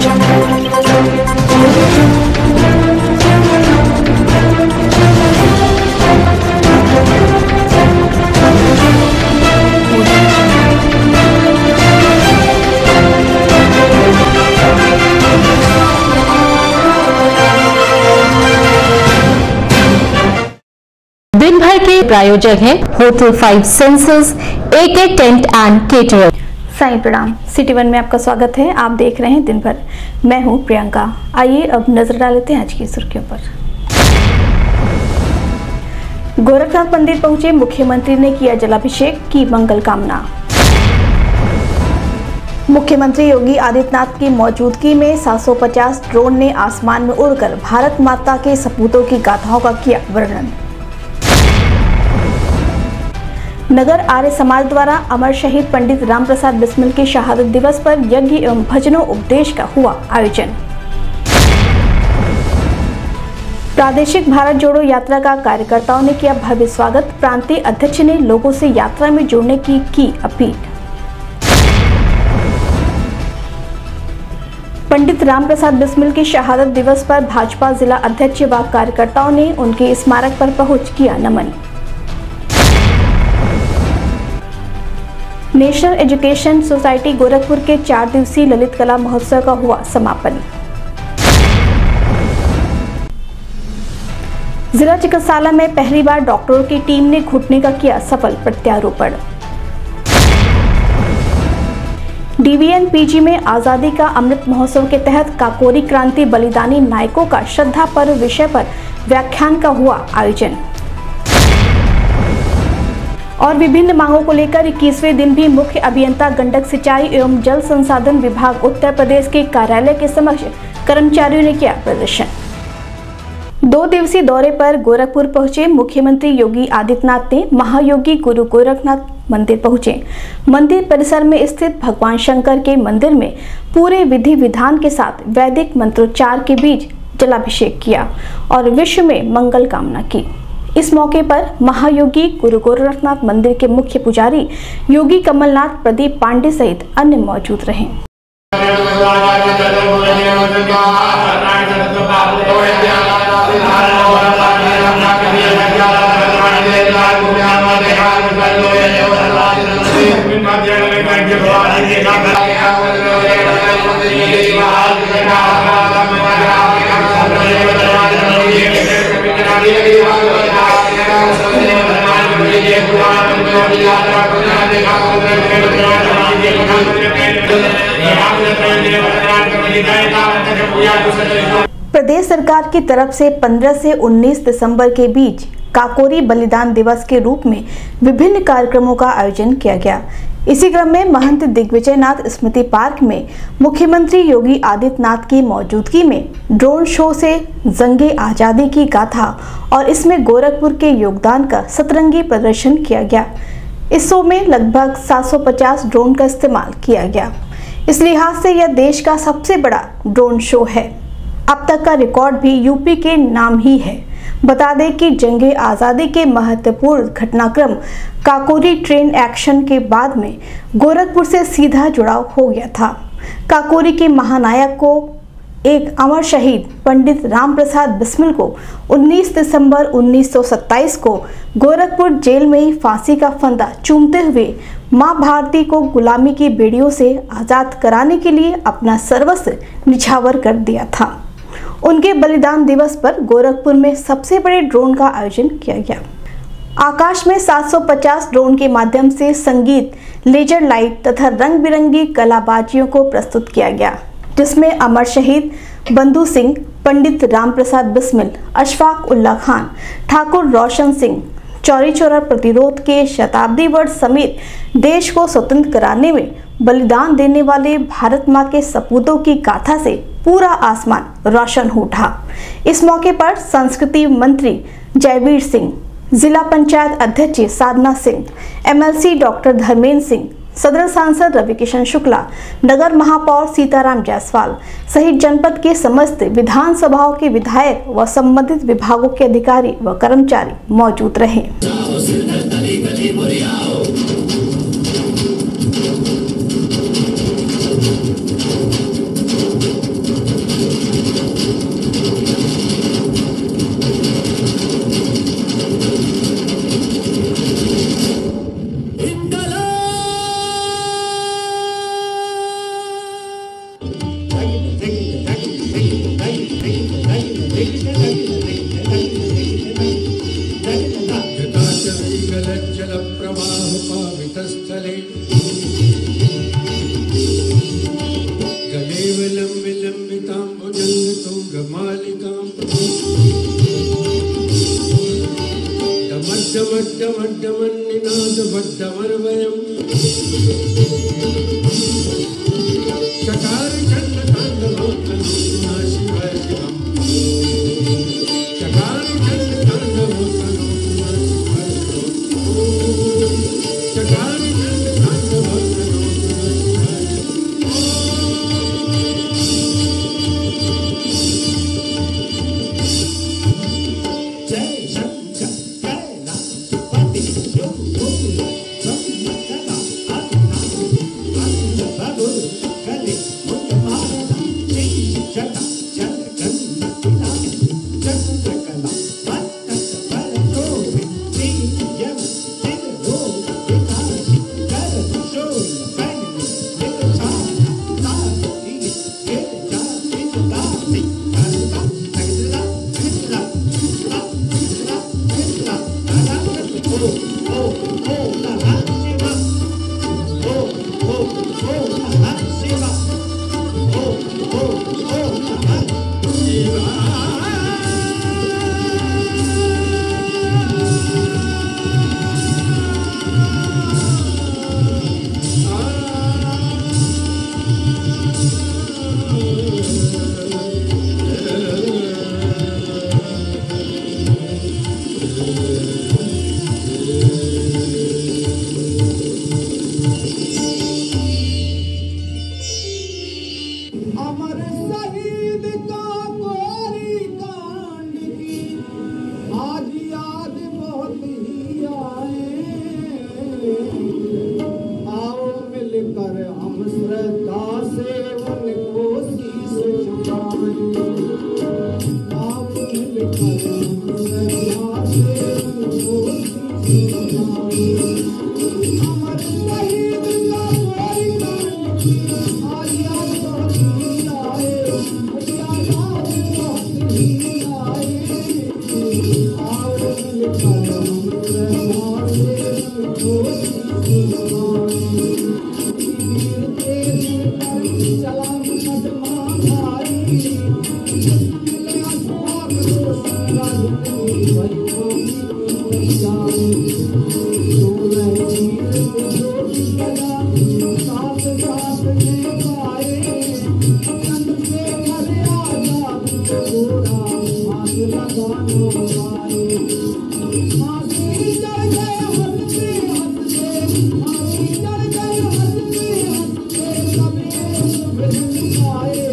दिन भर के प्रायोजक हैं hotel 5 senses, AK tent and caterer. Sai Pranam. City one में आपका स्वागत है। आप देख रहे हैं दिन भर। मैं हूं प्रियंका। आइए अब नजर डालते हैं आज की सुर्खियों पर। गोरखनाथ मंदिर पहुंचे मुख्यमंत्री ने किया जलाभिषेक, की मंगल कामना। मुख्यमंत्री योगी आदित्यनाथ की मौजूदगी में 750 ड्रोन ने आसमान में उड़कर भारत माता के सपूतों की गाथाओं का किया वर्णन। नगर आर्य समाज द्वारा अमर शहीद पंडित राम प्रसाद बिस्मिल के शहादत दिवस पर यज्ञ एवं भजनों उपदेश का हुआ आयोजन। प्रादेशिक भारत जोड़ो यात्रा का कार्यकर्ताओं ने किया भव्य स्वागत। प्रांतीय अध्यक्ष ने लोगों से यात्रा में जुड़ने की अपील। पंडित राम प्रसाद बिस्मिल की शहादत दिवस पर भाजपा जिला अध्यक्ष व कार्यकर्ताओं ने उनके स्मारक पर पहुंच किया नमन। नेशनल एजुकेशन सोसाइटी गोरखपुर के 4 दिवसीय ललित कला महोत्सव का हुआ समापन। जिला चिकित्सालय में पहली बार डॉक्टरों की टीम ने घुटने का किया सफल प्रत्यारोपण। DVN PG में आजादी का अमृत महोत्सव के तहत काकोरी क्रांति बलिदानी नायकों का श्रद्धा पर्व विषय पर व्याख्यान का हुआ आयोजन। और विभिन्न मांगों को लेकर 21वें दिन भी मुख्य अभियंता गंडक सिंचाई एवं जल संसाधन विभाग उत्तर प्रदेश के कार्यालय के समक्ष कर्मचारियों ने किया प्रदर्शन। 2 दिवसीय दौरे पर गोरखपुर पहुंचे मुख्यमंत्री योगी आदित्यनाथ ने महायोगी गुरु गोरखनाथ मंदिर पहुंचे। मंदिर परिसर में स्थित भगवान शंकर के मंदिर में पूरे विधि विधान के साथ वैदिक मंत्रोच्चार के बीच जलाभिषेक किया और विश्व में मंगल कामना की। इस मौके पर महायोगी गुरु गोरखनाथ मंदिर के मुख्य पुजारी योगी कमलनाथ प्रदीप पांडे सहित अन्य मौजूद रहे। प्रदेश सरकार की तरफ से 15 से 19 दिसंबर के बीच काकोरी बलिदान दिवस के रूप में विभिन्न कार्यक्रमों का आयोजन किया गया। इसी क्रम में महंत दिग्विजयनाथ स्मृति पार्क में मुख्यमंत्री योगी आदित्यनाथ की मौजूदगी में ड्रोन शो से जंगे आजादी की गाथा और इसमें गोरखपुर के योगदान का सतरंगी प्रदर्शन किया गया। इस शो में लगभग 750 ड्रोन का इस्तेमाल किया गया। इस लिहाज से यह देश का सबसे बड़ा ड्रोन शो है। अब तक का रिकॉर्ड भी यूपी के नाम ही है। बता दें कि जंगे आज़ादी के महत्वपूर्ण घटनाक्रम काकोरी ट्रेन एक्शन के बाद में गोरखपुर से सीधा जुड़ाव हो गया था। काकोरी के महानायक को एक अमर शहीद पंडित राम प्रसाद बिस्मिल को 19 दिसंबर 1927 को गोरखपुर जेल में ही फांसी का फंदा चूमते हुए मां भारती को गुलामी की बेड़ियों से आज़ाद कराने के लिए अपना सर्वस्व निछावर कर दिया था। उनके बलिदान दिवस पर गोरखपुर में सबसे बड़े ड्रोन का आयोजन किया गया। आकाश में 750 ड्रोन के माध्यम से संगीत, लेजर लाइट तथा रंग बिरंगी कलाबाजियों को प्रस्तुत किया गया, जिसमें अमर शहीद बंधु सिंह, पंडित राम प्रसाद बिस्मिल, अशफाक उल्ला खान, ठाकुर रोशन सिंह, चौरी चौरा प्रतिरोध के शताब्दी वर्ष समेत देश को स्वतंत्र कराने में बलिदान देने वाले भारत मां के सपूतों की गाथा से पूरा आसमान रोशन हो उठा। इस मौके पर संस्कृति मंत्री जयवीर सिंह, जिला पंचायत अध्यक्ष साधना सिंह, MLC डॉक्टर धर्मेंद्र सिंह, सदर सांसद रविकिशन शुक्ला, नगर महापौर सीताराम जायसवाल सहित जनपद के समस्त विधानसभाओं के विधायक व संबंधित विभागों के अधिकारी व कर्मचारी मौजूद रहे। मालिकां डमड्डमड्डमड्डमन्निनादबड्डमर्वयम् चकार चंड तांडवोत्तनोत्तनो शिवाय शिवम् चकार चंड तांडवोत्तनोत्तनो शिवाय शिवम् चकार चंड तांडवोत्तनोत्तनो शिवाय शिवम् जय शंकर जय नाथपति यो बोलो ब्रह्मकला अनंत बाबू कले मुंडमाला जटा चंद्रकला चंद्रकला मत्त परतो विद्यम तिरो विकासी कर शोल कन्नि निकषा ताती के जाति दासी अलका तगला तगला अमर शहीद का गोरी कांड की आज याद बहुत ही आए। आओ मिलकर हम श्रद्धा से उनको शीश झुकाएं। आओ मिलकर हम श्रद्धा से उनको शीश झुकाएं। अमर शहीद का गोरी कांड की आज याद बहुत ही आए। याद बहुत ही आए। आओ मिलकर हम श्रद्धा से उनको शीश झुकाएं। वीर तेज पर चला कदमा भारी। मिले अशोक राज की वैभव की जाए। सोलह चीर ज्योति कला साथ साथ में पाए। चंद्रशेखर आजाद घोड़ा हाथ लगाना पाए। फांसी चढ़ गए हंसते हंसते। फांसी चढ़ गए हंसते हंसते। सवेरे मृत्यु पाए।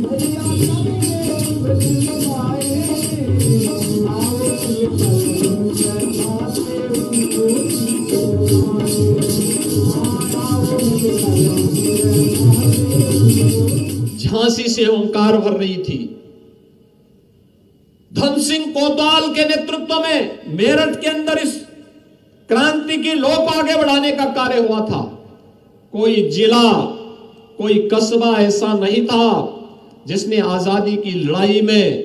भैया सवेरे मृत्यु पाए। आओ मिलकर हम श्रद्धा से उनको शीश झुकाएं। आओ मिलकर हम श्रद्धा से उनको झांसी से ओंकार भर रही थी। धन सिंह कोतवाल के नेतृत्व में मेरठ के अंदर इस क्रांति की लोक आगे बढ़ाने का कार्य हुआ था। कोई जिला, कोई कस्बा ऐसा नहीं था जिसने आजादी की लड़ाई में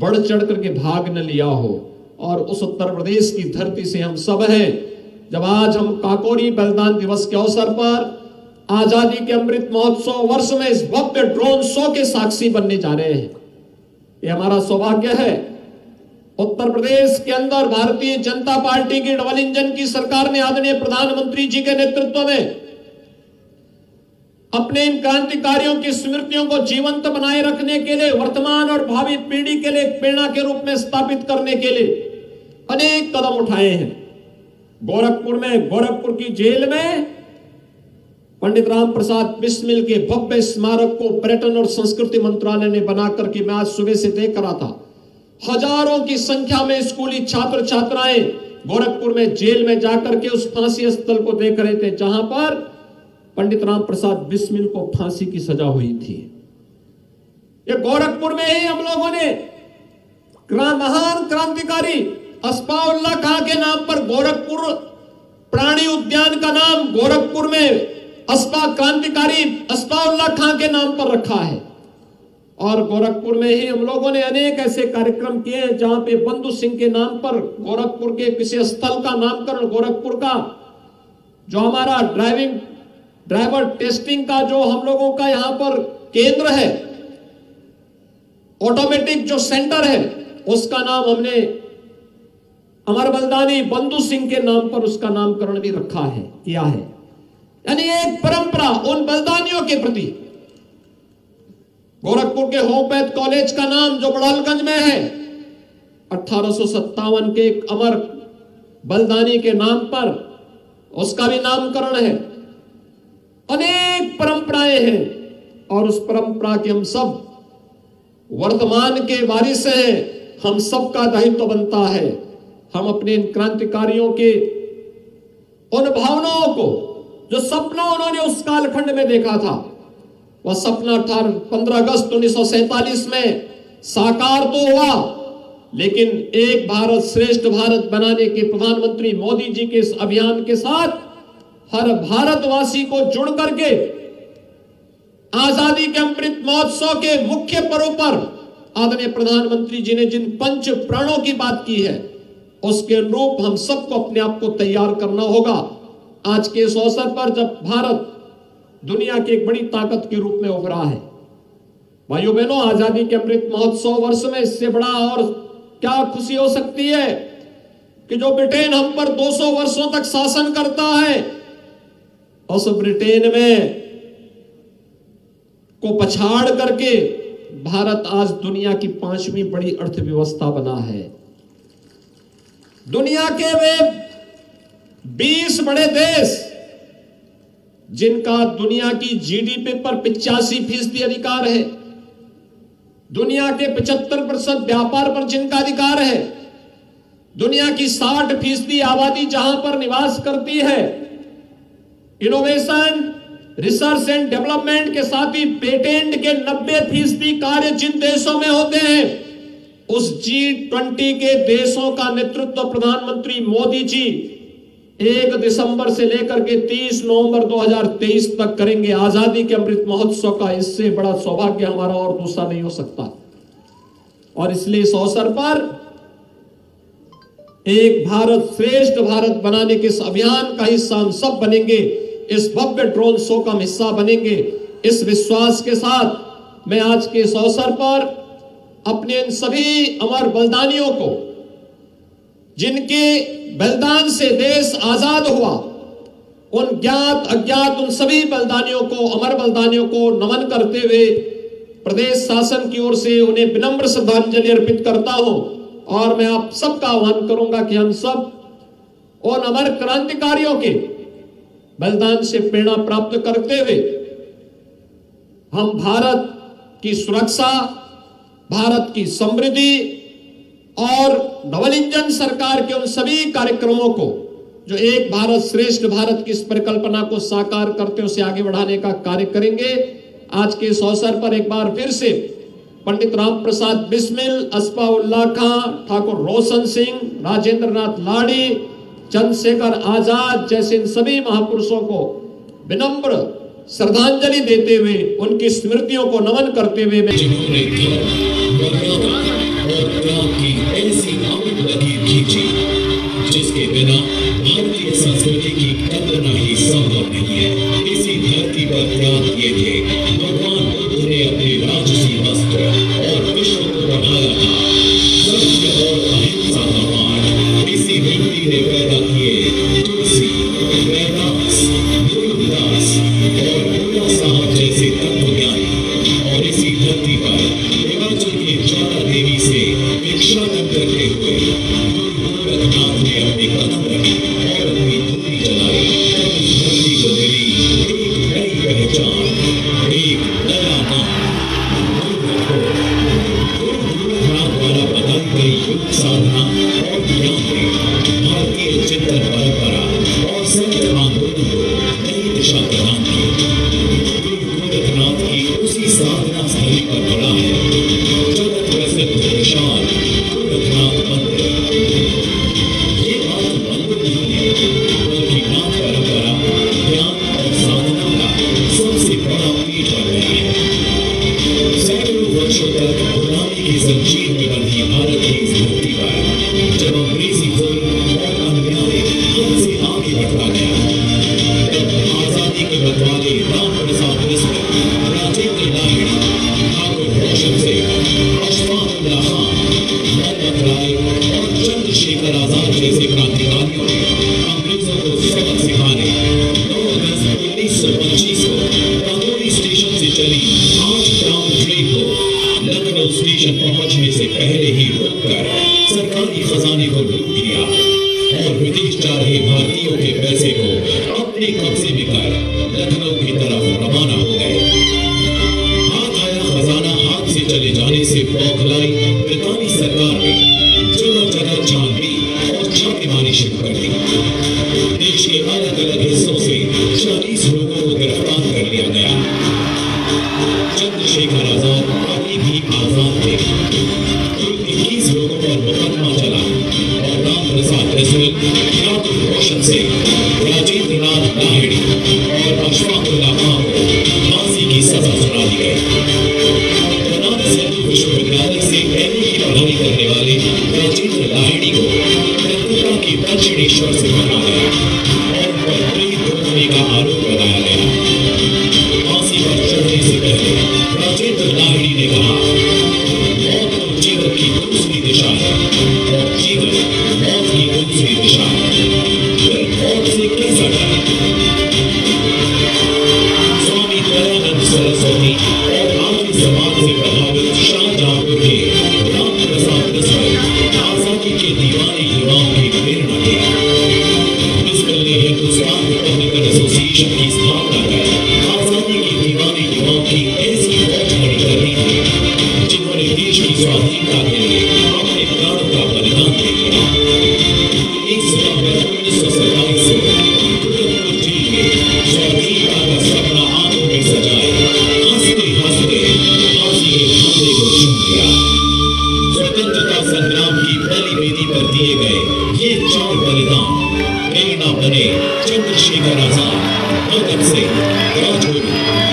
बढ़ चढ़ करके भाग न लिया हो। और उस उत्तर प्रदेश की धरती से हम सब हैं। जब आज हम काकोरी बलिदान दिवस के अवसर पर आजादी के अमृत महोत्सव वर्ष में इस भव्य ड्रोन शो के साक्षी बनने जा रहे हैं, ये हमारा सौभाग्य है। उत्तर प्रदेश के अंदर भारतीय जनता पार्टी की डबल इंजन की सरकार ने आदरणीय प्रधानमंत्री जी के नेतृत्व में अपने इन क्रांतिकारियों की स्मृतियों को जीवंत बनाए रखने के लिए, वर्तमान और भावी पीढ़ी के लिए एक प्रेरणा के रूप में स्थापित करने के लिए अनेक कदम उठाए हैं। गोरखपुर की जेल में पंडित राम प्रसाद बिस्मिल के भव्य स्मारक को पर्यटन और संस्कृति मंत्रालय ने बनाकर के मैं आज सुबह से देख रहा था। हजारों की संख्या में स्कूली छात्र छात्राएं गोरखपुर में जेल में जाकर के उस फांसी स्थल को देख रहे थे जहां पर पंडित राम प्रसाद बिस्मिल को फांसी की सजा हुई थी। ये गोरखपुर में ही हम लोगों ने महान क्रांतिकारी अस्फाउल्लाह खां के नाम पर गोरखपुर प्राणी उद्यान का नाम गोरखपुर में क्रांतिकारी अस्फाउल्लाह खां के नाम पर रखा है। और गोरखपुर में ही हम लोगों ने अनेक ऐसे कार्यक्रम किए हैं जहां पे बंधु सिंह के नाम पर गोरखपुर के किसी स्थल का नामकरण, गोरखपुर का जो हमारा ड्राइवर टेस्टिंग का जो हम लोगों का यहां पर केंद्र है, ऑटोमेटिक जो सेंटर है उसका नाम हमने अमर बलिदानी बंधु सिंह के नाम पर उसका नामकरण भी रखा है, किया है। यानी एक परंपरा उन बलिदानियों के प्रति। गोरखपुर के होम्योपैथ कॉलेज का नाम जो बड़ौलगंज में है 1857 के एक अमर बलिदानी के नाम पर उसका भी नामकरण है। अनेक परंपराएं हैं और उस परंपरा के हम सब वर्तमान के वारिस हैं। हम सबका दायित्व बनता है हम अपने इन क्रांतिकारियों के उन भावनाओं को, जो सपना उन्होंने उस कालखंड में देखा था, वह सपना 15 अगस्त 1947 में साकार तो हुआ, लेकिन एक भारत श्रेष्ठ भारत बनाने के प्रधानमंत्री मोदी जी के इस अभियान के साथ हर भारतवासी को जुड़ करके आजादी के अमृत महोत्सव के मुख्य पर्व पर आदरणीय प्रधानमंत्री जी ने जिन पंच प्राणों की बात की है उसके अनुरूप हम सबको अपने आप को तैयार करना होगा। आज के इस अवसर पर जब भारत दुनिया की एक बड़ी ताकत के रूप में उभरा है, भाइयों बहनों, आजादी के अमृत महोत्सव वर्ष में इससे बड़ा और क्या खुशी हो सकती है कि जो ब्रिटेन हम पर 200 वर्षों तक शासन करता है, उस ब्रिटेन में को पछाड़ करके भारत आज दुनिया की 5वीं बड़ी अर्थव्यवस्था बना है। दुनिया के वे 20 बड़े देश जिनका दुनिया की जीडीपी पर 85% अधिकार है, दुनिया के 75% व्यापार पर जिनका अधिकार है, दुनिया की 60% आबादी जहां पर निवास करती है, इनोवेशन रिसर्च एंड डेवलपमेंट के साथ ही पेटेंट के 90% कार्य जिन देशों में होते हैं, उस G20 के देशों का नेतृत्व प्रधानमंत्री मोदी जी 1 दिसंबर से लेकर के 30 नवंबर 2023 तक करेंगे। आजादी के अमृत महोत्सव का इससे बड़ा सौभाग्य हमारा और दूसरा नहीं हो सकता। और इसलिए इस अवसर पर एक भारत श्रेष्ठ भारत बनाने के इस अभियान का हिस्सा हम सब बनेंगे, इस भव्य ड्रोन शो का हिस्सा बनेंगे। इस विश्वास के साथ मैं आज के इस अवसर पर अपने इन सभी अमर बलिदानियों को, जिनके बलिदान से देश आजाद हुआ, उन ज्ञात अज्ञात उन सभी बलिदानियों को, अमर बलिदानियों को नमन करते हुए प्रदेश शासन की ओर से उन्हें विनम्र श्रद्धांजलि अर्पित करता हूं। और मैं आप सबका आह्वान करूंगा कि हम सब उन अमर क्रांतिकारियों के बलिदान से प्रेरणा प्राप्त करते हुए हम भारत की सुरक्षा, भारत की समृद्धि और डबल इंजन सरकार के उन सभी कार्यक्रमों को जो एक भारत श्रेष्ठ भारत की इस परिकल्पना को साकार करते उसे आगे बढ़ाने का कार्य करेंगे। आज के इस अवसर पर एक बार फिर से पंडित राम प्रसाद बिस्मिल, अस्फाउल्लाह खां, ठाकुर रोशन सिंह, राजेंद्र नाथ लाड़ी, चंद्रशेखर आजाद जैसे इन सभी महापुरुषों को विनम्र श्रद्धांजलि देते हुए, उनकी स्मृतियों को नमन करते हुए मैं जिन्होंने और त्याग की ऐसी अमिट लकीर खींची जिसके बिना भारतीय संस्कृति की कल्पना ही संभव नहीं है। इसी धरती पर त्याग किए थे भगवान बुद्ध ने अपने राजसी वस्त्र और विश्व को बढ़ाया था। सत्य और अहिंसा का पाठ इसी मिट्टी ने पैदा किए तुलसी, वैदास, गुरुदास और बुद्धा साहब जैसे तत्वज्ञानी। और इसी धरती पर हिमाचल की ज्वाला देवी से भिक्षाटन करते हुए गुरु गोरखनाथ ने अपने कदम रखे और अपनी धूरी जलाई। इस धरती को मिली एक नई पहचान, एक नया नाम। गुरु गोरखनाथ द्वारा बताई गई योग साधना और ज्ञान ने भारतीय चिंतन परंपरा और सत्य आंदोलन को नई दिशा प्रदान की। गुरु गोरखनाथ की उसी साधना स्थली पर बड़ा है जगत प्रसिद्ध विशाल गोरखनाथ मंदिर। ये मात्र मंदिर नहीं है बल्कि नाथ परंपरा, ज्ञान और साधना का सबसे बड़ा पीठ बन गया है। सैकड़ों वर्षों तक गुलामी की जंजीर में बंधी भारत की इस धरती पर जब अंग्रेजी जुल्म और अन्याय हद से आगे बढ़ता गया, आजादी के बदवाले राम प्रसाद बिस्मिल, राजेंद्र नाथ, ठाकुर रोशन सिंह, जैसे क्रांतिकारियों ने अंग्रेजों को सबक सिखाने 9 अगस्त 1925 को काकोरी स्टेशन से चली 8 ट्राम ट्रेन को लखनऊ स्टेशन पहुंचने से पहले ही रोककर सरकारी खजाने को लूट लिया और विदेश जा रहे भारतीयों के पैसे को अपने कब्जे में कर लखनऊ की तरफ रवाना हो गए। हाथ आया खजाना हाथ से चले जाने से बौखलाई ब्रितानी सरकार ने जगह जगह छानबीन और छापेमारी शुरू कर दी। देश के अलग अलग हिस्सों से 40 लोगों को गिरफ्तार कर लिया गया। चंद्रशेखर आजाद अभी भी आजाद थे। 21 लोगों पर मुकदमा चला और राम प्रसाद बिस्मिल, ठाकुर रोशन सिंह, राजेंद्र नाथ लाहिड़ी और अशफाकुल्लाह खान को फांसी की सजा सुना दी गई। बनारस हिंदू विश्वविद्यालय से MA की पढ़ाई करने वाले राजेंद्र लाहिड़ी को कलकत्ता की दक्षिणेश्वर से मारा गया और उन पर प्रेत रोकने का आरोप लगाया गया। फांसी पर चढ़ने से पहले राजेंद्र लाहिड़ी ने कहा, मौत तो जीवन की दूसरी दिशा है और जीवन मौत की दूसरी दिशा है, फिर मौत से कैसा डर। स्वामी दयानंद सरस्वती और आर्य समाज से प्रभावित शाहजहांपुर के राम प्रसाद बिस्मिल आजादी के दीवाने युवाओं की प्रेरणा थे। बिस्मिल ने हिंदुस्तान रिपब्लिकन एसोसिएशन की स्थापना कर आजादी के दीवाने युवाओं की ऐसी फौज खड़ी कर दी थी जिन्होंने देश की स्वाधीनता के लिए अपने प्राणों का बलिदान दे दिया। 1 सितंबर 1927 को गोरखपुर जेल में स्वाधीनता का सपना आंखों में सजाए हंसते हंसते फांसी के फंदे को चूम लिया। स्वतंत्रता संग्राम की पहली वेदी पर दिए गए ये 4 बलिदान प्रेरणा बने चंद्रशेखर आजाद, भगत सिंह, राजगुरु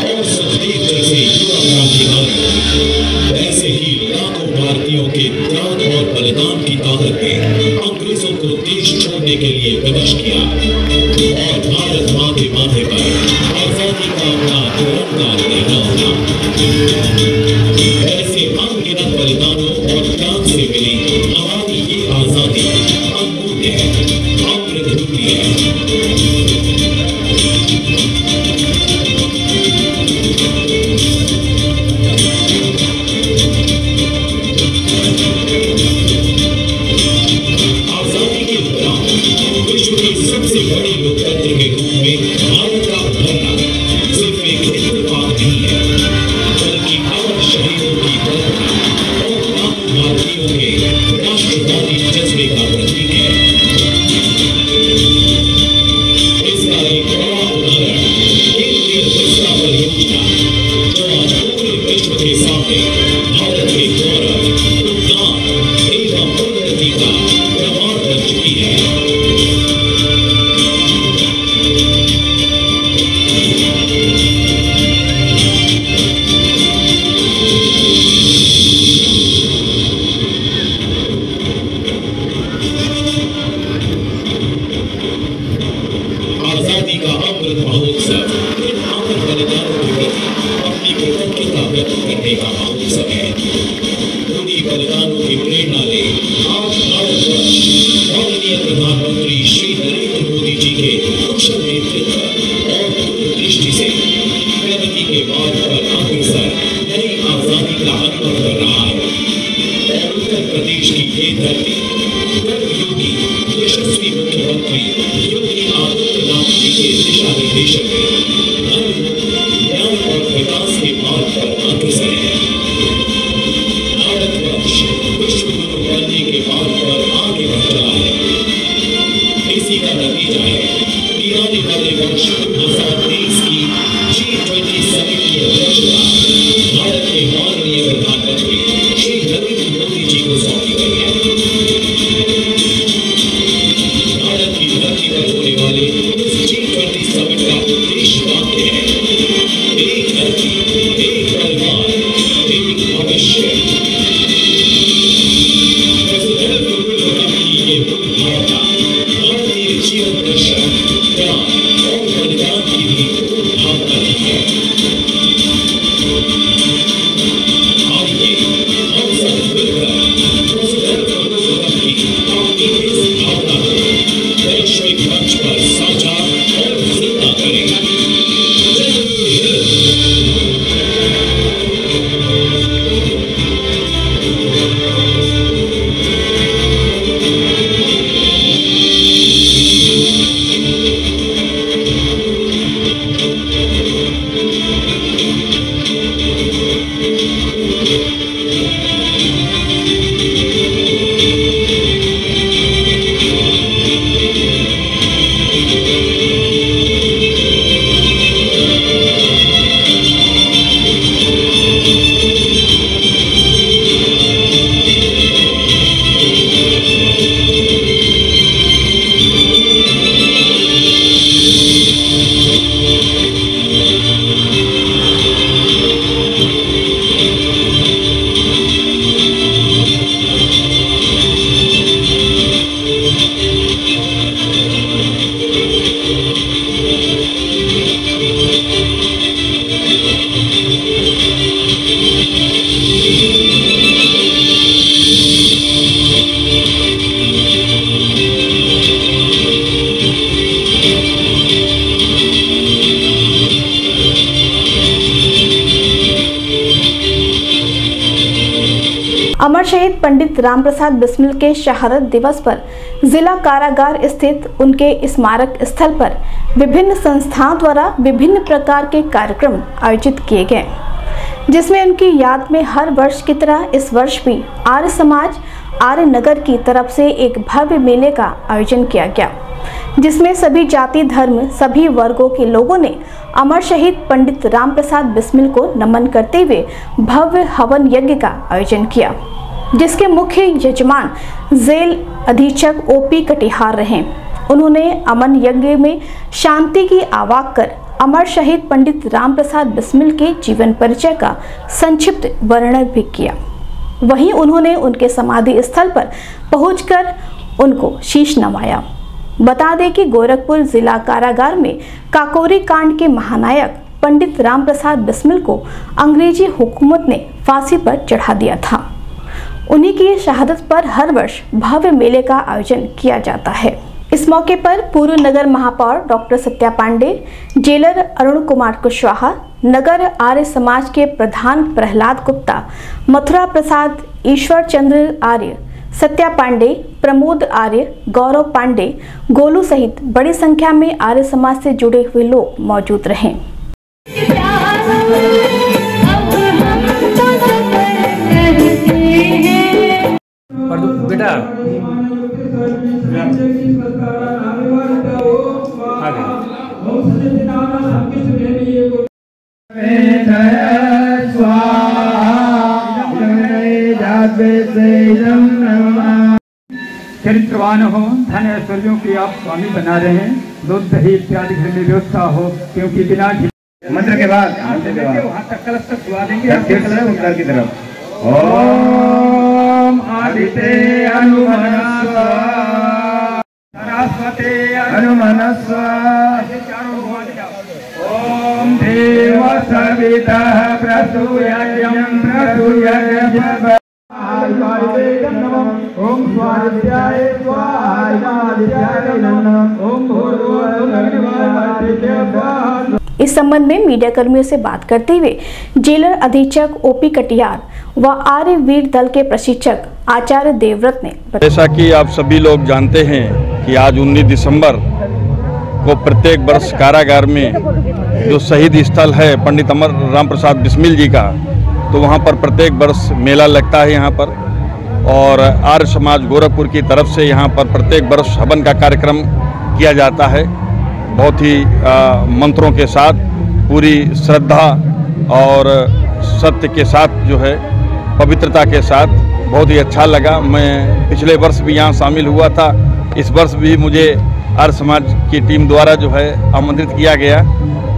और सुखदेव जैसे युवा क्रांतिकारी। ऐसे ही लाखों भारतीयों के त्याग और बलिदान की ताकत ने अंग्रेजों को देश छोड़ने के लिए विवश किया और भारत मां के माथे पर आजादी का अपना तिरंगा लहरा उठा। ऐसे अनगिनत बलिदानों और त्याग से मिली हमारी ये आजादी अमूल्य है, अमृत रूपी है। आजादी के दौरान विश्व की सबसे बड़ी लोकतंत्र के रूप में भारत का उभरना सिर्फ एक इत्तेफाक नहीं है, बल्कि अमर शहीदों की बलिदान और लाखों भारतीयों के राष्ट्रवादी जज्बे का प्रतीक है। इसका एक बड़ा उदाहरण केंद्रीय विस्तार परियोजना जो आज पूरे विश्व के सामने भारत के गौरव, उत्थान एवं उन्नति का प्रमाण बन चुकी है। आजादी का अमृत महोत्सव इन अमर बलिदानों के प्रति अपनी कृतज्ञता व्यक्त करने का महोत्सव है। उन्हीं बलिदानों की प्रेरणा ले आज भारतवर्ष माननीय प्रधानमंत्री श्री नरेंद्र मोदी जी के कुशल नेतृत्व और दूरदृष्टि से प्रगति के मार्ग पर अग्रसर नई आजादी का अनुभव कर रहा है और उत्तर प्रदेश की ये धरती कर्मयोगी यशस्वी मुख्यमंत्री योगी आदित्यनाथ जी के दिशा निर्देशन में न्याय और विकास के मार्ग पर अग्रसर है। भारतवर्ष विश्व गुरु बनने के मार्ग पर आगे बढ़ रहा है। इसी का नतीजा है कि आने वाले वर्ष 2023 की G20 समिट की अध्यक्षता भारत के माननीय प्रधानमंत्री श्री नरेंद्र मोदी जी को सौंपी गई है। भारत की धरती पर होने वाले इस G20 समिट का उद्देश्य शहीद पंडित रामप्रसाद बिस्मिल के शहादत दिवस पर जिला कारागार स्थित उनके स्मारक स्थल पर विभिन्न संस्थाओं द्वारा विभिन्न प्रकार के कार्यक्रम आयोजित किए गए, जिसमें उनकी याद में हर वर्ष की तरह इस वर्ष भी आर्य समाज आर्य नगर की तरफ से एक भव्य मेले का आयोजन किया गया, जिसमें सभी जाति धर्म सभी वर्गों के लोगों ने अमर शहीद पंडित रामप्रसाद बिस्मिल को नमन करते हुए भव्य हवन यज्ञ का आयोजन किया, जिसके मुख्य यजमान जेल अधीक्षक ओपी कटिहार रहे। उन्होंने अमन यज्ञ में शांति की आवाज कर अमर शहीद पंडित रामप्रसाद बिस्मिल के जीवन परिचय का संक्षिप्त वर्णन भी किया। वहीं उन्होंने उनके समाधि स्थल पर पहुंचकर उनको शीश नवाया। बता दें कि गोरखपुर जिला कारागार में काकोरी कांड के महानायक पंडित रामप्रसाद बिस्मिल को अंग्रेजी हुकूमत ने फांसी पर चढ़ा दिया था। उन्हीं की शहादत पर हर वर्ष भव्य मेले का आयोजन किया जाता है। इस मौके पर पूर्व नगर महापौर डॉक्टर सत्या पांडे, जेलर अरुण कुमार कुशवाहा, नगर आर्य समाज के प्रधान प्रहलाद गुप्ता, मथुरा प्रसाद, ईश्वर चंद्र आर्य, सत्या पांडे, प्रमोद आर्य, गौरव पांडे, गोलू सहित बड़ी संख्या में आर्य समाज से जुड़े हुए लोग मौजूद रहे। बेटा चरित्रवान हो, धन ऐश्वर्यों की आप स्वामी बना रहे हैं, दूध दही इत्यादि घर में व्यवस्था हो, क्योंकि बिना मंत्र के बाद वहाँ तक कलश तक छुआ देंगे उत्तर की तरफ। ओम आदित्य अनुमनस्व सरस्वती अनुमनस्व। ओम देव सविता प्रसूयं प्रसूयं। ओम स्वाध्याय स्वाध्याय नमः। ओम इस संबंध में मीडिया कर्मियों से बात करते हुए जेलर अधीक्षक ओपी कटियार व आर्य वीर दल के प्रशिक्षक आचार्य देवव्रत ने जैसा कि आप सभी लोग जानते हैं कि आज 19 दिसंबर को प्रत्येक वर्ष कारागार में जो शहीद स्थल है पंडित अमर रामप्रसाद बिस्मिल जी का, तो वहाँ पर प्रत्येक वर्ष मेला लगता है यहाँ पर, और आर्य समाज गोरखपुर की तरफ से यहाँ पर प्रत्येक वर्ष हवन का कार्यक्रम किया जाता है। बहुत ही मंत्रों के साथ, पूरी श्रद्धा और सत्य के साथ जो है, पवित्रता के साथ बहुत ही अच्छा लगा। मैं पिछले वर्ष भी यहाँ शामिल हुआ था, इस वर्ष भी मुझे आर्य समाज की टीम द्वारा जो है आमंत्रित किया गया,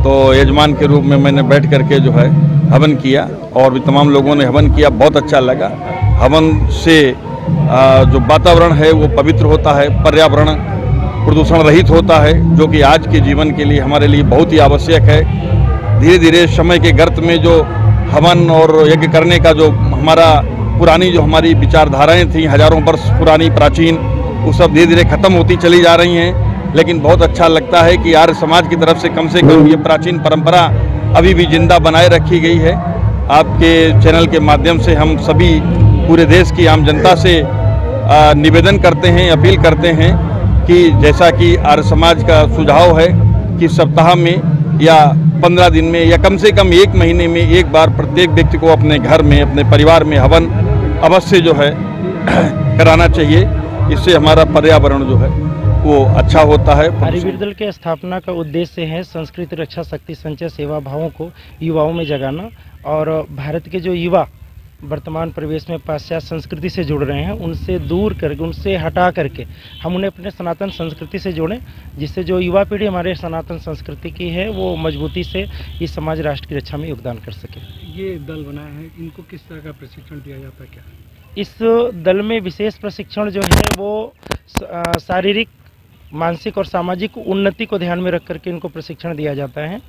तो यजमान के रूप में मैंने बैठ करके जो है हवन किया और भी तमाम लोगों ने हवन किया। बहुत अच्छा लगा। हवन से जो वातावरण है वो पवित्र होता है, पर्यावरण प्रदूषण रहित होता है, जो कि आज के जीवन के लिए हमारे लिए बहुत ही आवश्यक है। धीरे धीरे समय के गर्त में जो हवन और यज्ञ करने का जो हमारी विचारधाराएं थी, हजारों वर्ष पुरानी प्राचीन, वो सब धीरे धीरे खत्म होती चली जा रही हैं। लेकिन बहुत अच्छा लगता है कि आर्य समाज की तरफ से कम ये प्राचीन परंपरा अभी भी जिंदा बनाए रखी गई है। आपके चैनल के माध्यम से हम सभी पूरे देश की आम जनता से निवेदन करते हैं, अपील करते हैं कि जैसा कि आर्य समाज का सुझाव है कि सप्ताह में या 15 दिन में या कम से कम 1 महीने में एक बार प्रत्येक व्यक्ति को अपने घर में, अपने परिवार में हवन अवश्य जो है कराना चाहिए। इससे हमारा पर्यावरण जो है वो अच्छा होता है। आर्य वीर दल के स्थापना का उद्देश्य है संस्कृति रक्षा शक्ति संचय सेवा भावों को युवाओं में जगाना, और भारत के जो युवा वर्तमान परिवेश में पाश्चात्य संस्कृति से जुड़ रहे हैं, उनसे दूर करके, उनसे हटा करके हम उन्हें अपने सनातन संस्कृति से जोड़ें, जिससे जो युवा पीढ़ी हमारे सनातन संस्कृति की है वो मजबूती से इस समाज राष्ट्र की रक्षा में योगदान कर सके। ये दल बनाया है, इनको किस तरह का प्रशिक्षण दिया जाता है? क्या इस दल में विशेष प्रशिक्षण जो है वो शारीरिक, मानसिक और सामाजिक उन्नति को ध्यान में रख करके इनको प्रशिक्षण दिया जाता है।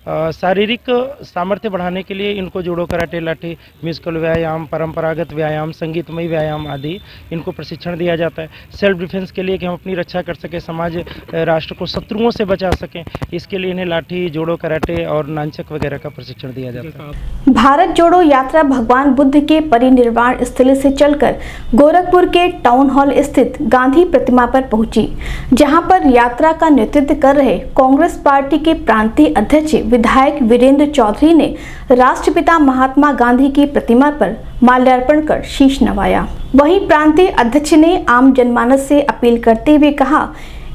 शारीरिक सामर्थ्य बढ़ाने के लिए इनको जूडो, कराटे, लाठी, म्यूजिकल व्यायाम, परंपरागत व्यायाम, संगीतमय व्यायाम आदि इनको प्रशिक्षण दिया जाता है। सेल्फ डिफेंस के लिए कि हम अपनी रक्षा कर सकें, समाज राष्ट्र को शत्रुओं से बचा सकें, इसके लिए इन्हें लाठी, जूडो, कराटे और नानचक वगैरह का प्रशिक्षण दिया जाता है। भारत जोड़ो यात्रा भगवान बुद्ध के परिनिर्वाण स्थल से चलकर गोरखपुर के टाउन हॉल स्थित गांधी प्रतिमा पर पहुंची, जहां पर यात्रा का नेतृत्व कर रहे कांग्रेस पार्टी के प्रांतीय अध्यक्ष विधायक वीरेंद्र चौधरी ने राष्ट्रपिता महात्मा गांधी की प्रतिमा पर माल्यार्पण कर शीश नवाया। वहीं प्रांतीय अध्यक्ष ने आम जनमानस से अपील करते हुए कहा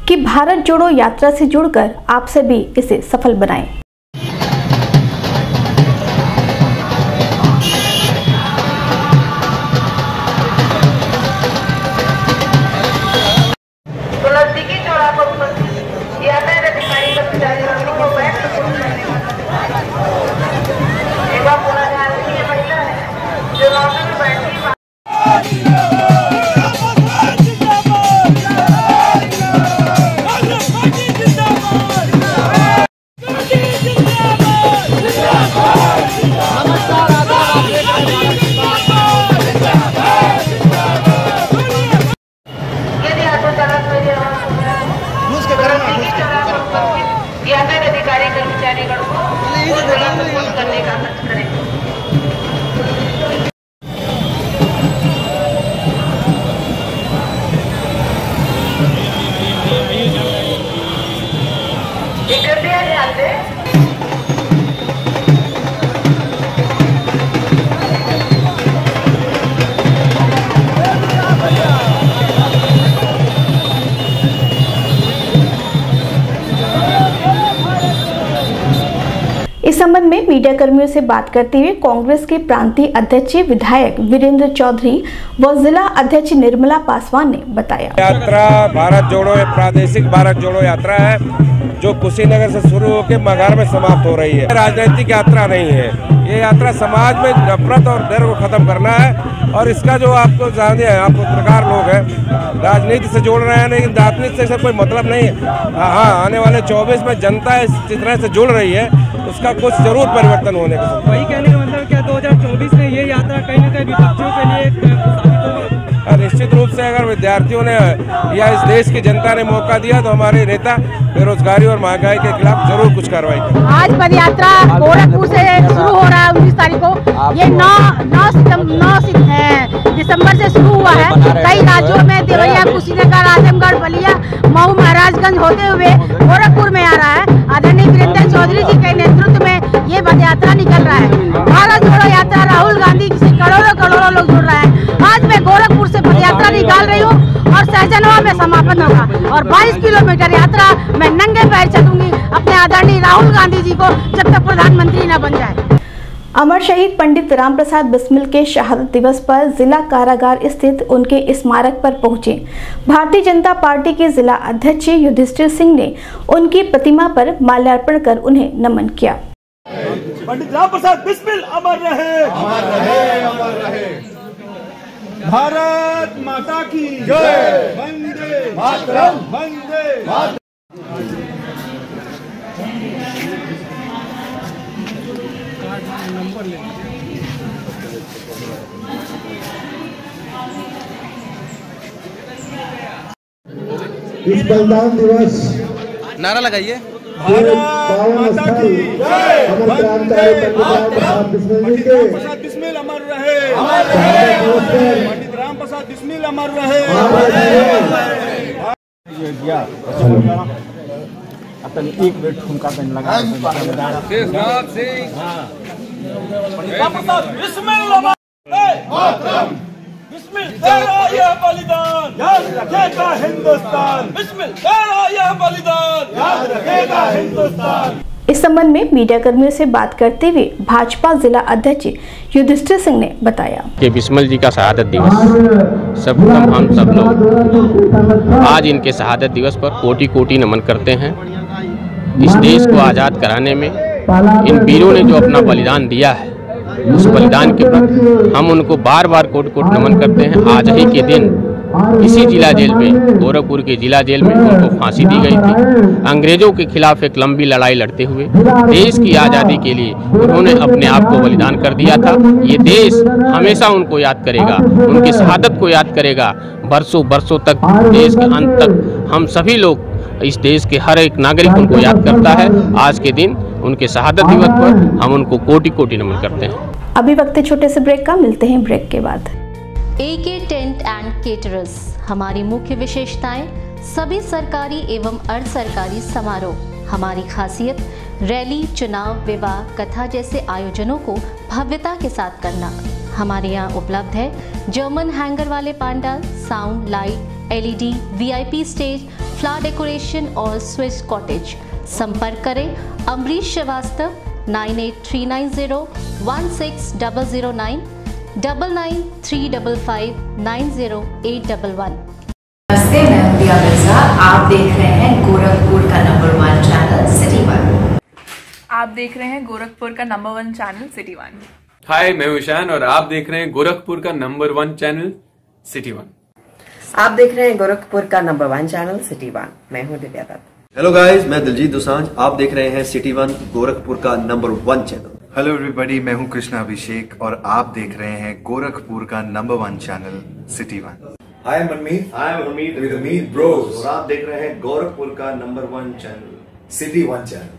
कि भारत जोड़ो यात्रा से जुड़कर आप सभी इसे सफल बनाएं। इस संबंध में मीडिया कर्मियों से बात करते हुए कांग्रेस के प्रांतीय अध्यक्ष विधायक वीरेंद्र चौधरी व जिला अध्यक्ष निर्मला पासवान ने बताया। यात्रा भारत जोड़ो प्रादेशिक भारत जोड़ो यात्रा है जो कुशीनगर से शुरू होकर मघार में समाप्त हो रही है। राजनीतिक यात्रा नहीं है, ये यात्रा समाज में नफरत और डर को खत्म करना है। और इसका जो आपको जाने हैं, आप पत्रकार लोग हैं, राजनीति से जोड़ रहे हैं, लेकिन राजनीति से कोई मतलब नहीं है। हाँ, आने वाले 24 में जनता इस तरह से जुड़ रही है, उसका कुछ जरूर परिवर्तन होने का। वही कहने का मतलब क्या 2024 में ये यात्रा कहीं न कहीं विपक्षियों के लिए निश्चित रूप से अगर विद्यार्थियों ने या इस देश की जनता ने मौका दिया तो हमारे नेता बेरोजगारी और महंगाई के खिलाफ जरूर कुछ कार्रवाई करें। आज पद यात्रा गोरखपुर से शुरू हो रहा है 19 तारीख को। ये 9 दिसंबर से शुरू हुआ है। कई राज्यों में देवरिया, कुशीनगर, आजमगढ़, बलिया, मऊ, महाराजगंज होते हुए गोरखपुर में आ रहा है। आदरणीय वीरेंद्र चौधरी जी के नेतृत्व में ये पद यात्रा निकल रहा है। भारत जोड़ो यात्रा राहुल गांधी से करोड़ों लोग जुड़ रहे हैं। आज मैं गोरखपुर से पद यात्रा निकाल रही हूँ और सहजनवा में समापन होगा और 22 किलोमीटर यात्रा मैं नंगे पैर चलूंगी अपने आदरणीय राहुल गांधी जी को जब तक प्रधानमंत्री न बन जाए। अमर शहीद पंडित राम प्रसाद बिस्मिल के शहादत दिवस पर जिला कारागार स्थित उनके स्मारक पर पहुंचे भारतीय जनता पार्टी के जिला अध्यक्ष युधिष्ठिर सिंह ने उनकी प्रतिमा पर माल्यार्पण कर उन्हें नमन किया। पंडित राम प्रसाद बिस्मिल अमर रहे, अमर रहे, अमर रहे। भारत माता की जय, वंदे मातरम, वंदे मातरम। इस बलिदान दिवस नारा लगाइए। पावन स्थल अमर क्रांतिकारी पंडित राम प्रसाद बिस्मिल पंडित राम प्रसाद बिस्मिल अमर रहे, पंडित राम प्रसाद बिस्मिल अमर रहे। अपन एक मिनट ठुमका पेन लगा शेषनाथ सिंह पंडित राम प्रसाद बिस्मिल अमर मातरम। बिस्मिल तेरा यह बलिदान याद रखेगा हिंदुस्तान। बिस्मिल तेरा यह बलिदान याद रखेगा हिंदुस्तान। इस संबंध में मीडिया कर्मियों से बात करते हुए भाजपा जिला अध्यक्ष युधिष्ठिर सिंह ने बताया कि बिस्मिल जी का शहादत दिवस सर्वप्रथम हम सब लोग आज इनके शहादत दिवस पर कोटि कोटि नमन करते हैं। इस देश को आज़ाद कराने में इन वीरों ने जो अपना बलिदान दिया है, उस बलिदान के प्रति हम उनको बार बार कोटि कोटि नमन करते हैं। आज ही के दिन इसी जिला जेल में, गोरखपुर के जिला जेल में उनको फांसी दी गई थी। अंग्रेजों के खिलाफ एक लंबी लड़ाई लड़ते हुए देश की आज़ादी के लिए उन्होंने अपने आप को बलिदान कर दिया था। ये देश हमेशा उनको याद करेगा, उनकी शहादत को याद करेगा। बरसों बरसों तक, देश के अंत तक हम सभी लोग, इस देश के हर एक नागरिक उनको याद करता है। आज के दिन उनके शहादत दिवस पर हम उनको कोटि कोटि नमन करते हैं। अभी वक्त है छोटे से ब्रेक का, मिलते हैं ब्रेक के बाद। AK टेंट एंड केटरर्स, हमारी मुख्य विशेषताएं सभी सरकारी एवं अर्ध सरकारी समारोह। हमारी खासियत रैली, चुनाव, विवाह, कथा जैसे आयोजनों को भव्यता के साथ करना। हमारे यहाँ उपलब्ध है जर्मन हैंगर वाले pandal, sound, light, LED, VIP stage, flower decoration और स्विस कॉटेज। संपर्क करें अमरीश श्रीवास्तव 9839016009 9935590811। नमस्ते, मैं हूं दिया मिर्जा। आप देख रहे हैं गोरखपुर का नंबर 1 चैनल सिटी 1। आप देख रहे हैं गोरखपुर का नंबर 1 चैनल सिटी 1। हाय, मैं ईशान और आप देख रहे हैं गोरखपुर का नंबर 1 चैनल सिटी 1। आप देख रहे हैं गोरखपुर का नंबर 1 चैनल सिटी 1। मैं हूं दिव्या दत्त। हेलो गाइस, मैं दिलजीत दोसांझ। आप देख रहे हैं सिटी 1 गोरखपुर का नंबर 1 चैनल। हेलो एवरीबॉडी, मैं हूं कृष्णा अभिषेक और आप देख रहे हैं गोरखपुर का number 1 channel city 1। Hi Manmeet, with Amit bros और आप देख रहे हैं गोरखपुर का number 1 channel city 1 channel.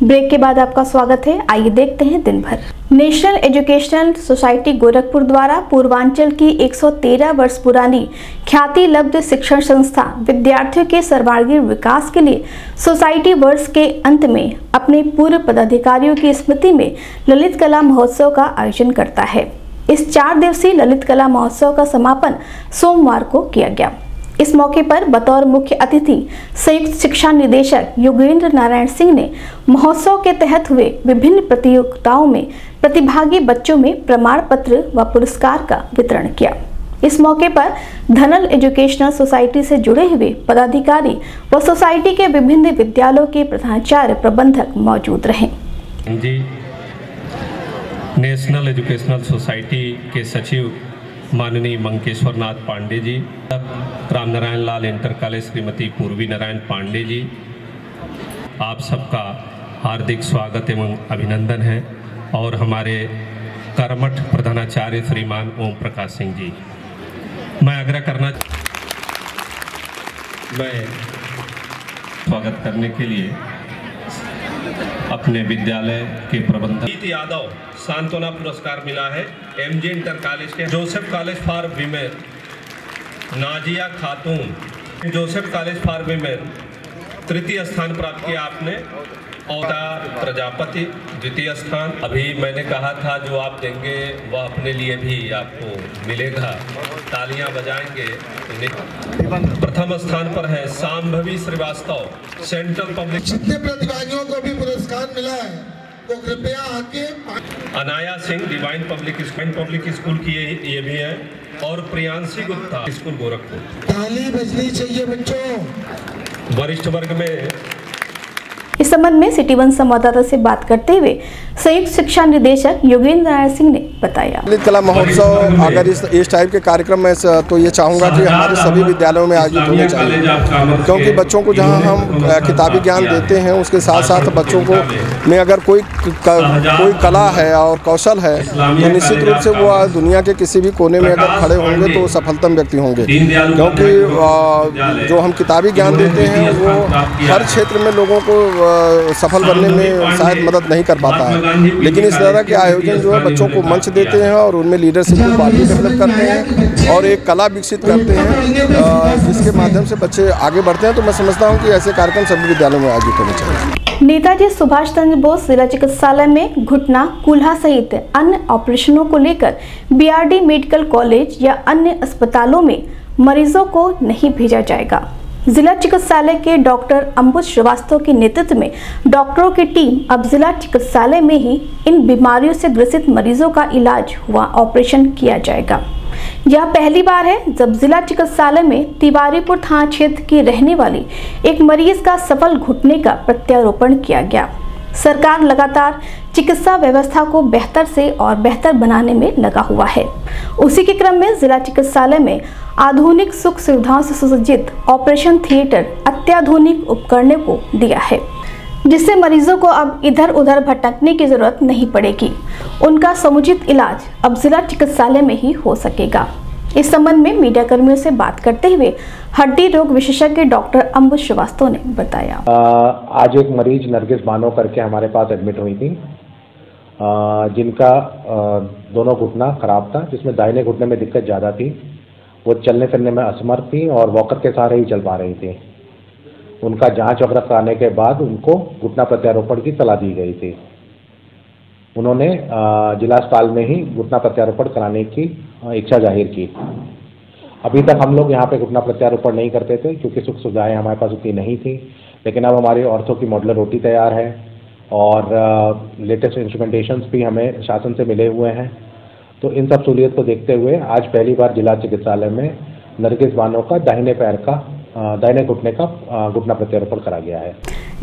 Break के बाद आपका स्वागत है। आइए देखते हैं दिन भर। नेशनल एजुकेशनल सोसाइटी गोरखपुर द्वारा पूर्वांचल की 113 वर्ष पुरानी ख्याति लब्ध शिक्षण संस्था विद्यार्थियों के सर्वांगीण विकास के लिए सोसाइटी वर्ष के अंत में अपने पूर्व पदाधिकारियों की स्मृति में ललित कला महोत्सव का आयोजन करता है। इस 4 दिवसीय ललित कला महोत्सव का समापन सोमवार को किया गया। इस मौके पर बतौर मुख्य अतिथि संयुक्त शिक्षा निदेशक योगेंद्र नारायण सिंह ने महोत्सव के तहत हुए विभिन्न प्रतियोगिताओं में प्रतिभागी बच्चों में प्रमाण पत्र व पुरस्कार का वितरण किया। इस मौके पर धनल एजुकेशनल सोसाइटी से जुड़े हुए पदाधिकारी व सोसाइटी के विभिन्न विद्यालयों के प्रधानाचार्य प्रबंधक मौजूद रहे। नेशनल एजुकेशनल सोसाइटी के सचिव माननीय मंकेश्वर नाथ पांडे जी, रामनारायण लाल इंटर कॉलेज श्रीमती पूर्वी नारायण पांडे जी, आप सबका हार्दिक स्वागत एवं अभिनंदन है। और हमारे कर्मठ प्रधानाचार्य श्रीमान ओम प्रकाश सिंह जी, मैं आग्रह करना स्वागत करने के लिए अपने विद्यालय के प्रबंधक यादव सांत्वना पुरस्कार मिला है। MG इंटर कॉलेज के Joseph college for women Nazia Khatoon, Joseph college for women तृतीय स्थान प्राप्त किया आपने, और प्रजापति द्वितीय स्थान। अभी मैंने कहा था जो आप देंगे वह अपने लिए भी आपको मिलेगा, तालियां बजाएंगे। प्रथम स्थान पर है सांभवी श्रीवास्तव, सेंट्रल पब्लिक। जितने प्रतिभागियों को भी पुरस्कार मिला है वो कृपया आके। Anaya Singh divine public school की ये भी है, और प्रियांशी गुप्ता स्कूल गोरखपुर। ताली बजनी चाहिए बच्चों। वरिष्ठ वर्ग में इस संबंध में सिटी 1 संवाददाता से बात करते हुए संयुक्त शिक्षा निदेशक योगेंद्र नारायण सिंह ने बताया। ललित कला महोत्सव अगर इस टाइप के कार्यक्रम में तो ये चाहूँगा कि हमारे सभी विद्यालयों में आयोजित होने चाहिए, क्योंकि बच्चों को जहाँ हम किताबी ज्ञान देते हैं उसके साथ साथ बच्चों को में अगर कोई कला है और कौशल है तो निश्चित रूप से वो दुनिया के किसी भी कोने में अगर खड़े होंगे तो सफलतम व्यक्ति होंगे, क्योंकि जो हम किताबी ज्ञान देते हैं वो हर क्षेत्र में लोगों को सफल बनने में शायद मदद नहीं कर पाता है। लेकिन इस तरह के आयोजन जो है बच्चों को मंच देते हैं और उनमें लीडरशिप की क्वालिटी डेवलप करते हैं और एक कला विकसित करते हैं, जिसके माध्यम से बच्चे आगे बढ़ते हैं। तो मैं समझता हूँ कि ऐसे कार्यक्रम सभी विद्यालयों में आयोजित होने चाहिए। नेताजी सुभाष चंद्र बोस जिला चिकित्सालय में घुटना, कूल्हा सहित अन्य ऑपरेशनों को लेकर बीआरडी मेडिकल कॉलेज या अन्य अस्पतालों में मरीजों को नहीं भेजा जाएगा। जिला चिकित्सालय के डॉक्टर अंबुज श्रीवास्तव के नेतृत्व में डॉक्टरों की टीम अब जिला चिकित्सालय में ही इन बीमारियों से ग्रसित मरीजों का इलाज हुआ ऑपरेशन किया जाएगा। यह पहली बार है जब जिला चिकित्सालय में तिवारीपुर थाना क्षेत्र की रहने वाली एक मरीज का सफल घुटने का प्रत्यारोपण किया गया। सरकार लगातार चिकित्सा व्यवस्था को बेहतर से और बेहतर बनाने में लगा हुआ है। उसी के क्रम में जिला चिकित्सालय में आधुनिक सुख सुविधाओं से सुसज्जित ऑपरेशन थिएटर अत्याधुनिक उपकरणों को दिया है, जिससे मरीजों को अब इधर उधर भटकने की जरूरत नहीं पड़ेगी। उनका समुचित इलाज अब जिला चिकित्सालय में ही हो सकेगा। इस संबंध में मीडिया कर्मियों से बात करते हुए हड्डी रोग विशेषज्ञ डॉक्टर अंबुज श्रीवास्तव ने बताया। आज एक मरीज नरगिस बानो करके हमारे पास एडमिट हुई थी, जिनका दोनों घुटना खराब था, जिसमें दाहिने घुटने में दिक्कत ज़्यादा थी। वो चलने फिरने में असमर्थ थी और वॉकर के सहारे ही चल पा रही थी। उनका जांच वगैरह कराने के बाद उनको घुटना प्रत्यारोपण की सलाह दी गई थी। उन्होंने जिला अस्पताल में ही घुटना प्रत्यारोपण कराने की इच्छा जाहिर की। अभी तक हम लोग यहाँ पे घुटना प्रत्यारोपण नहीं करते थे क्योंकि सुख सुविधाएं हमारे पास उतनी नहीं थी, लेकिन अब हमारी ऑर्थो की मॉडुलर ओटी तैयार है और लेटेस्ट इंस्ट्रूमेंटेशंस भी हमें शासन से मिले हुए हैं। तो इन सब सहूलियत को देखते हुए आज पहली बार जिला चिकित्सालय में नरगिस बानो का दाहिने घुटने का घुटना प्रत्यारोपण करा गया है।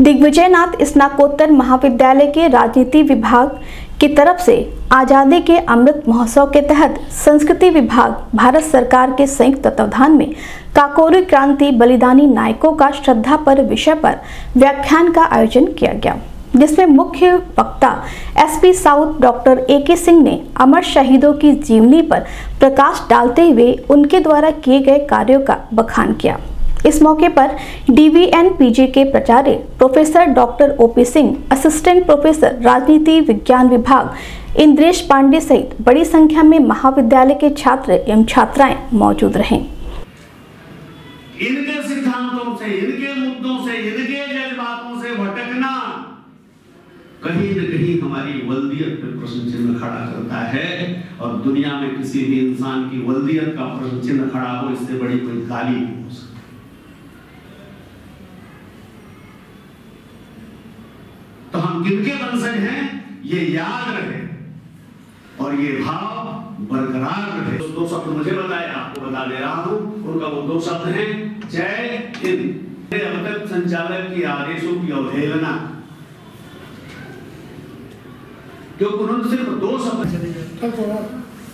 दिग्विजयनाथ स्नातकोत्तर महाविद्यालय के राजनीति विभाग की तरफ से आजादी के अमृत महोत्सव के तहत संस्कृति विभाग भारत सरकार के संयुक्त तत्वावधान में काकोरी क्रांति बलिदानी नायकों का श्रद्धा पर विषय पर व्याख्यान का आयोजन किया गया, जिसमें मुख्य वक्ता SP south doctor AK Singh ने अमर शहीदों की जीवनी पर प्रकाश डालते हुए उनके द्वारा किए गए कार्यों का बखान किया। इस मौके पर DVN PG के प्राचार्य professor doctor OP Singh, assistant professor राजनीति विज्ञान विभाग इंद्रेश पांडे सहित बड़ी संख्या में महाविद्यालय के छात्र एवं छात्राएं मौजूद रहे। इनके सिद्धांतों से, इनके मुद्दों से, इनके जज्बातों से भटकना कहीं न कहीं हमारी वल्दियत पे प्रश्न चिन्ह खड़ा करता है और दुनिया में किसी भी इंसान की वल्दियत का प्रश्न चिन्ह खड़ा हो, इससे बड़ी कोई गाली नहीं हो सकती। तो हम किनके वंशज हैं ये याद रहे और ये भाव बरकरार रहे। दो शब्द मुझे बताए, आपको बता दे रहा हूं। उनका वो दो शब्द हैं, जय हिंद। अब तक संचालक की आदेशों की अवहेलना, क्योंकि उन्होंने सिर्फ दो शब्द।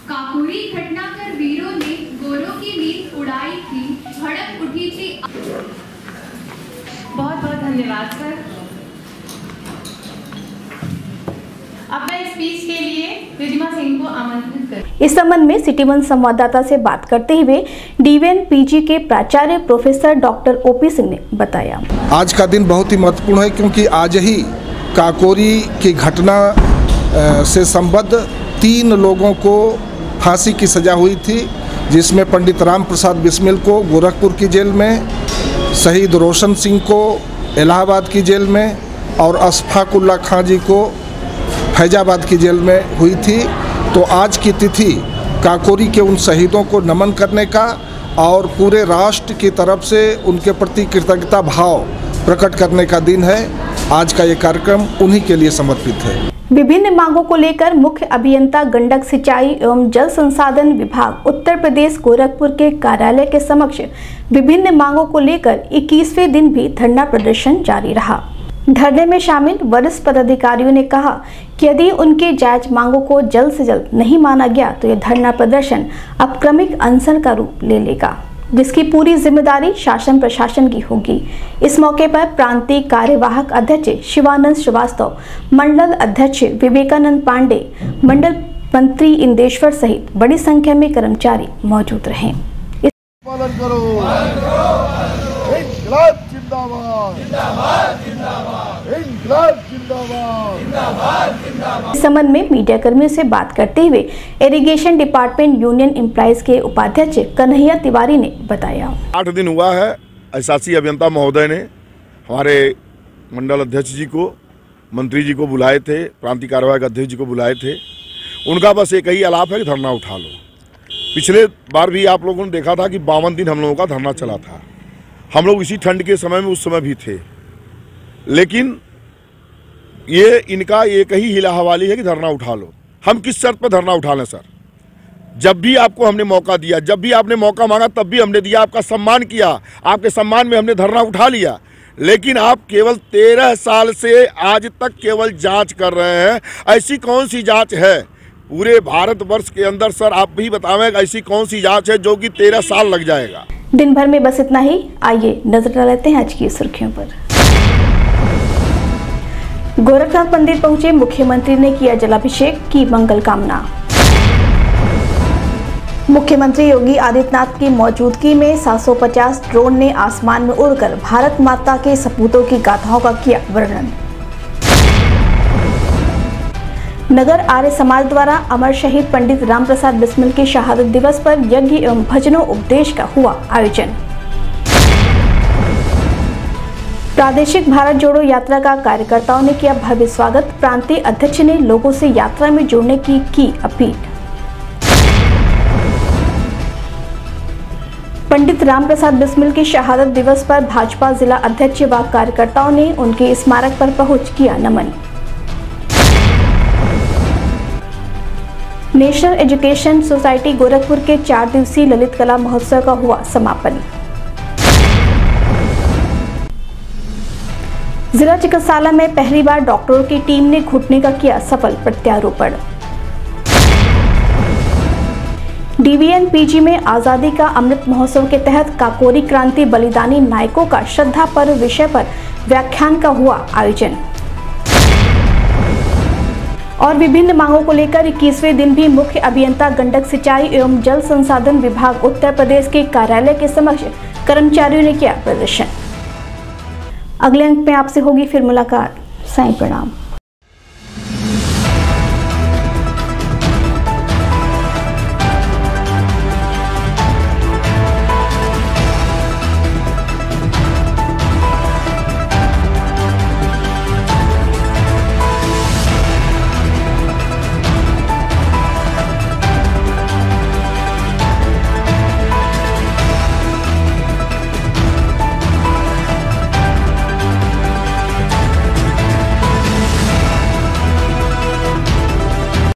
काकोरी घटना कर वीरों ने गोरों की नींद उड़ाई थी, भड़क उठी थी। बहुत बहुत धन्यवाद सर। अब मैं स्पीच के लिए रिजिमा सिंह को आमंत्रित कर। इस संबंध में सिटी 1 संवाददाता से बात करते हुए DVN PG के प्राचार्य प्रोफेसर डॉक्टर OP सिंह ने बताया। आज का दिन बहुत ही महत्वपूर्ण है क्योंकि आज ही काकोरी की घटना से संबद्ध 3 लोगों को फांसी की सजा हुई थी, जिसमें पंडित राम प्रसाद बिस्मिल को गोरखपुर की जेल में, शहीद रोशन सिंह को इलाहाबाद की जेल में और अशफाकुल्ला खां जी को फैजाबाद की जेल में हुई थी। तो आज की तिथि काकोरी के उन शहीदों को नमन करने का और पूरे राष्ट्र की तरफ से उनके प्रति कृतज्ञता भाव प्रकट करने का दिन है। आज का ये कार्यक्रम उन्हीं के लिए समर्पित है। विभिन्न मांगों को लेकर मुख्य अभियंता गंडक सिंचाई एवं जल संसाधन विभाग उत्तर प्रदेश गोरखपुर के कार्यालय के समक्ष विभिन्न मांगों को लेकर 21वें दिन भी धरना प्रदर्शन जारी रहा। धरने में शामिल वरिष्ठ पदाधिकारियों ने कहा कि यदि उनके जायज मांगों को जल्द से जल्द नहीं माना गया तो यह धरना प्रदर्शन अब क्रमिक अनशन का रूप ले लेगा, जिसकी पूरी जिम्मेदारी शासन प्रशासन की होगी। इस मौके पर प्रांतीय कार्यवाहक अध्यक्ष शिवानंद श्रीवास्तव, मंडल अध्यक्ष विवेकानंद पांडे, मंडल मंत्री इंदेश्वर सहित बड़ी संख्या में कर्मचारी मौजूद रहे। पालन करो। जिंदाबाद जिंदाबाद जिंदाबाद। इस संबंध में मीडिया कर्मियों से बात करते हुए इरिगेशन डिपार्टमेंट यूनियन एम्प्लॉइज के उपाध्यक्ष कन्हैया तिवारी ने बताया। 8 दिन हुआ है, शासी अभियंता महोदय ने हमारे मंडल अध्यक्ष जी को, मंत्री जी को बुलाए थे, प्रांतीय कार्यवाहक अध्यक्ष जी को बुलाए थे। उनका बस एक ही अलाप है कि धरना उठा लो। पिछले बार भी आप लोगों ने देखा था कि 52 दिन हम लोगों का धरना चला था। हम लोग इसी ठंड के समय में उस समय भी थे, लेकिन ये इनका एक ही हिला हवाली है कि धरना उठा लो। हम किस शर्त पर धरना उठा लें सर? जब भी आपको हमने मौका दिया, जब भी आपने मौका मांगा तब भी हमने दिया, आपका सम्मान किया, आपके सम्मान में हमने धरना उठा लिया। लेकिन आप केवल 13 साल से आज तक केवल जांच कर रहे हैं। ऐसी कौन सी जांच है पूरे भारतवर्ष के अंदर सर? आप भी बतावें ऐसी कौन सी जांच है जो कि 13 साल लग जाएगा? दिन भर में बस इतना ही। आइए नजर डाल लेते हैं आज की सुर्खियों पर। गोरखनाथ मंदिर पहुंचे मुख्यमंत्री ने किया जलाभिषेक, की मंगल कामना। मुख्यमंत्री योगी आदित्यनाथ की मौजूदगी में 750 ड्रोन ने आसमान में उड़कर भारत माता के सपूतों की गाथाओं का किया वर्णन। नगर आर्य समाज द्वारा अमर शहीद पंडित राम प्रसाद बिस्मिल के शहादत दिवस पर यज्ञ एवं भजनों उपदेश का हुआ आयोजन। प्रादेशिक भारत जोड़ो यात्रा का कार्यकर्ताओं ने किया भव्य स्वागत, प्रांतीय अध्यक्ष ने लोगों से यात्रा में जुड़ने की अपील। पंडित राम प्रसाद बिस्मिल की शहादत दिवस पर भाजपा जिला अध्यक्ष व कार्यकर्ताओं ने उनके स्मारक पर पहुंच किया नमन। नेशनल एजुकेशन सोसाइटी गोरखपुर के 4 दिवसीय ललित कला महोत्सव का हुआ समापन। जिला चिकित्सालय में पहली बार डॉक्टरों की टीम ने घुटने का किया सफल प्रत्यारोपण। डीवीएन पीजी में आजादी का अमृत महोत्सव के तहत काकोरी क्रांति बलिदानी नायकों का श्रद्धा पर्व विषय पर व्याख्यान का हुआ आयोजन। और विभिन्न मांगों को लेकर 21वें दिन भी मुख्य अभियंता गंडक सिंचाई एवं जल संसाधन विभाग उत्तर प्रदेश के कार्यालय के समक्ष कर्मचारियों ने किया प्रदर्शन। अगले अंक में आपसे होगी फिर मुलाकात। साईं प्रणाम।